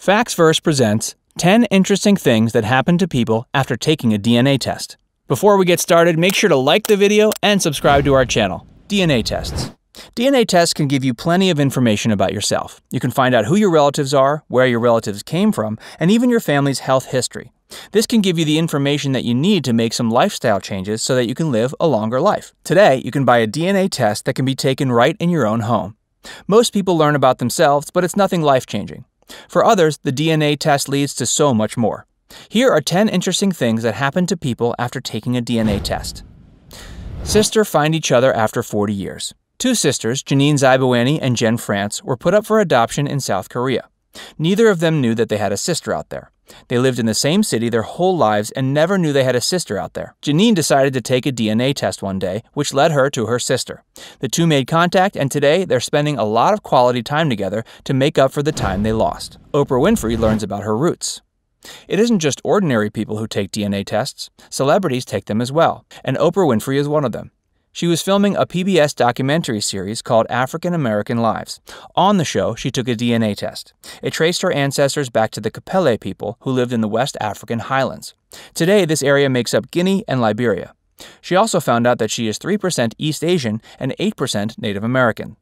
FactsVerse presents 10 interesting things that happen to people after taking a DNA test. Before we get started, make sure to like the video and subscribe to our channel. DNA tests. DNA tests can give you plenty of information about yourself. You can find out who your relatives are, where your relatives came from, and even your family's health history. This can give you the information that you need to make some lifestyle changes so that you can live a longer life. Today, you can buy a DNA test that can be taken right in your own home. Most people learn about themselves, but it's nothing life-changing. For others, the DNA test leads to so much more. Here are 10 interesting things that happen to people after taking a DNA test. Sisters find each other after 40 years. Two sisters, Janine Zybawani and Jen France, were put up for adoption in South Korea. Neither of them knew that they had a sister out there. They lived in the same city their whole lives and never knew they had a sister out there. Janine decided to take a DNA test one day, which led her to her sister. The two made contact, and today they're spending a lot of quality time together to make up for the time they lost. Oprah Winfrey learns about her roots. It isn't just ordinary people who take DNA tests. Celebrities take them as well, and Oprah Winfrey is one of them. She was filming a PBS documentary series called African American Lives. On the show, she took a DNA test. It traced her ancestors back to the Kapele people who lived in the West African highlands. Today, this area makes up Guinea and Liberia. She also found out that she is 3% East Asian and 8% Native American.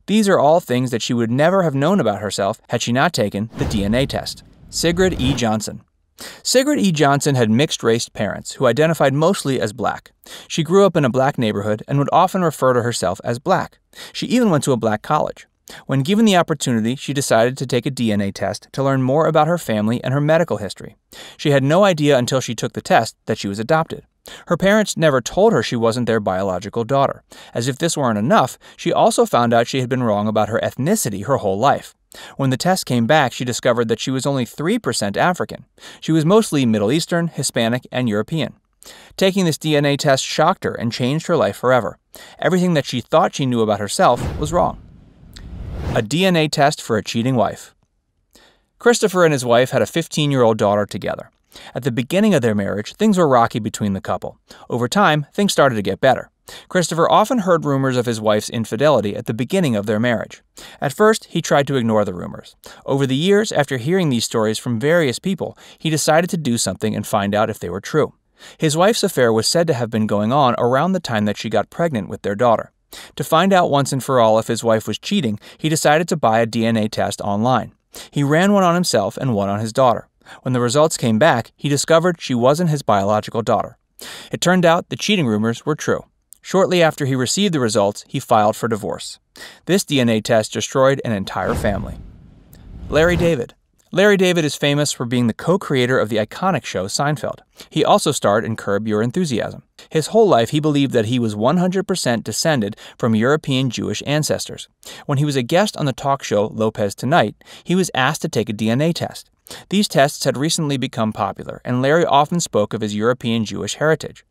These are all things that she would never have known about herself had she not taken the DNA test. Sigrid E. Johnson. Sigrid E. Johnson had mixed-race parents who identified mostly as black. She grew up in a black neighborhood and would often refer to herself as black. She even went to a black college. When given the opportunity, she decided to take a DNA test to learn more about her family and her medical history. She had no idea until she took the test that she was adopted. Her parents never told her she wasn't their biological daughter. As if this weren't enough, she also found out she had been wrong about her ethnicity her whole life. When the test came back, she discovered that she was only 3% African. She was mostly Middle Eastern, Hispanic, and European. Taking this DNA test shocked her and changed her life forever. Everything that she thought she knew about herself was wrong. A DNA test for a cheating wife. Christopher and his wife had a 15-year-old daughter together. At the beginning of their marriage, things were rocky between the couple. Over time, things started to get better. Christopher often heard rumors of his wife's infidelity at the beginning of their marriage. At first, he tried to ignore the rumors. Over the years, after hearing these stories from various people, he decided to do something and find out if they were true. His wife's affair was said to have been going on around the time that she got pregnant with their daughter. To find out once and for all if his wife was cheating, he decided to buy a DNA test online. He ran one on himself and one on his daughter. When the results came back, he discovered she wasn't his biological daughter. It turned out the cheating rumors were true. Shortly after he received the results, he filed for divorce. This DNA test destroyed an entire family. Larry David. Larry David is famous for being the co-creator of the iconic show Seinfeld. He also starred in Curb Your Enthusiasm. His whole life, he believed that he was 100% descended from European Jewish ancestors. When he was a guest on the talk show Lopez Tonight, he was asked to take a DNA test. These tests had recently become popular, and Larry often spoke of his European Jewish heritage.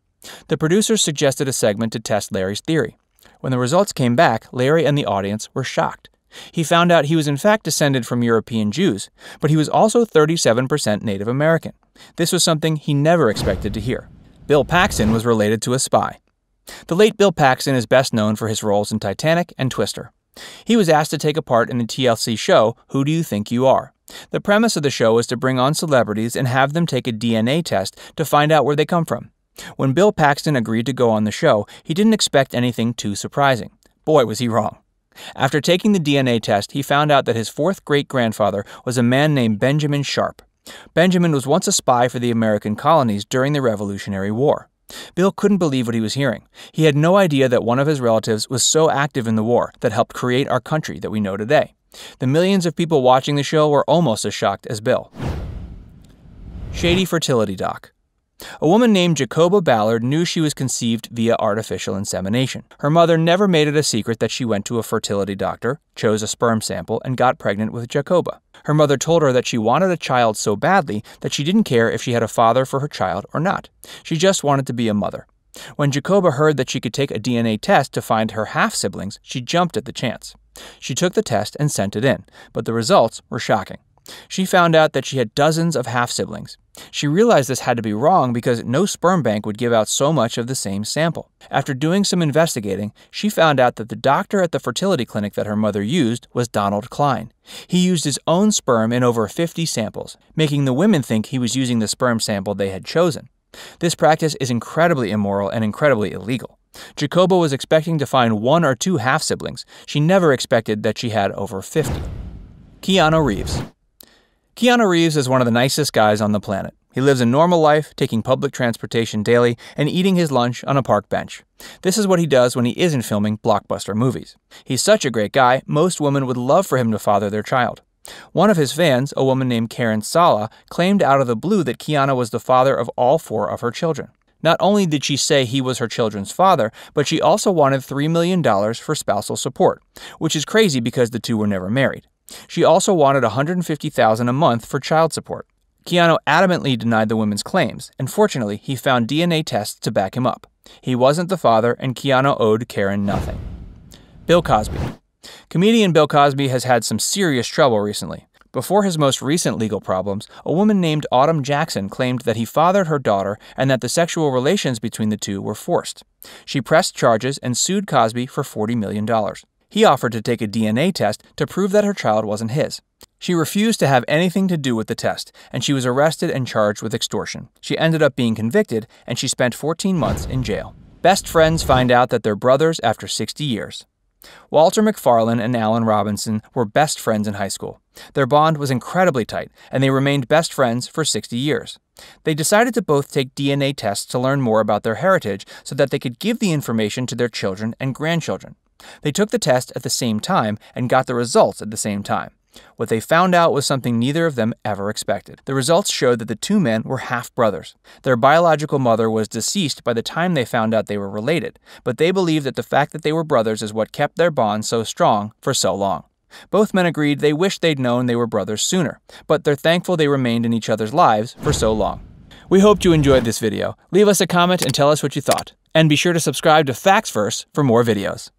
The producers suggested a segment to test Larry's theory. When the results came back, Larry and the audience were shocked. He found out he was in fact descended from European Jews, but he was also 37% Native American. This was something he never expected to hear. Bill Paxton was related to a spy. The late Bill Paxton is best known for his roles in Titanic and Twister. He was asked to take a part in the TLC show Who Do You Think You Are? The premise of the show was to bring on celebrities and have them take a DNA test to find out where they come from. When Bill Paxton agreed to go on the show, he didn't expect anything too surprising. Boy, was he wrong. After taking the DNA test, he found out that his fourth great-grandfather was a man named Benjamin Sharp. Benjamin was once a spy for the American colonies during the Revolutionary War. Bill couldn't believe what he was hearing. He had no idea that one of his relatives was so active in the war that helped create our country that we know today. The millions of people watching the show were almost as shocked as Bill. Shady fertility doc. A woman named Jacoba Ballard knew she was conceived via artificial insemination. Her mother never made it a secret that she went to a fertility doctor, chose a sperm sample, and got pregnant with Jacoba. Her mother told her that she wanted a child so badly that she didn't care if she had a father for her child or not. She just wanted to be a mother. When Jacoba heard that she could take a DNA test to find her half-siblings, she jumped at the chance. She took the test and sent it in, but the results were shocking. She found out that she had dozens of half-siblings. She realized this had to be wrong because no sperm bank would give out so much of the same sample. After doing some investigating, she found out that the doctor at the fertility clinic that her mother used was Donald Klein. He used his own sperm in over 50 samples, making the women think he was using the sperm sample they had chosen. This practice is incredibly immoral and incredibly illegal. Jacoba was expecting to find 1 or 2 half-siblings. She never expected that she had over 50. Keanu Reeves. Keanu Reeves is one of the nicest guys on the planet. He lives a normal life, taking public transportation daily and eating his lunch on a park bench. This is what he does when he isn't filming blockbuster movies. He's such a great guy, most women would love for him to father their child. One of his fans, a woman named Karen Sala, claimed out of the blue that Keanu was the father of all 4 of her children. Not only did she say he was her children's father, but she also wanted $3 million for spousal support, which is crazy because the two were never married. She also wanted $150,000 a month for child support. Keanu adamantly denied the women's claims, and fortunately, he found DNA tests to back him up. He wasn't the father, and Keanu owed Karen nothing. Bill Cosby. Comedian Bill Cosby has had some serious trouble recently. Before his most recent legal problems, a woman named Autumn Jackson claimed that he fathered her daughter and that the sexual relations between the two were forced. She pressed charges and sued Cosby for $40 million. He offered to take a DNA test to prove that her child wasn't his. She refused to have anything to do with the test, and she was arrested and charged with extortion. She ended up being convicted, and she spent 14 months in jail. Best friends find out that they're brothers after 60 years. Walter McFarlane and Alan Robinson were best friends in high school. Their bond was incredibly tight, and they remained best friends for 60 years. They decided to both take DNA tests to learn more about their heritage so that they could give the information to their children and grandchildren. They took the test at the same time and got the results at the same time. What they found out was something neither of them ever expected. The results showed that the 2 men were half-brothers. Their biological mother was deceased by the time they found out they were related, but they believed that the fact that they were brothers is what kept their bond so strong for so long. Both men agreed they wished they'd known they were brothers sooner, but they're thankful they remained in each other's lives for so long. We hope you enjoyed this video. Leave us a comment and tell us what you thought. And be sure to subscribe to FactsVerse for more videos.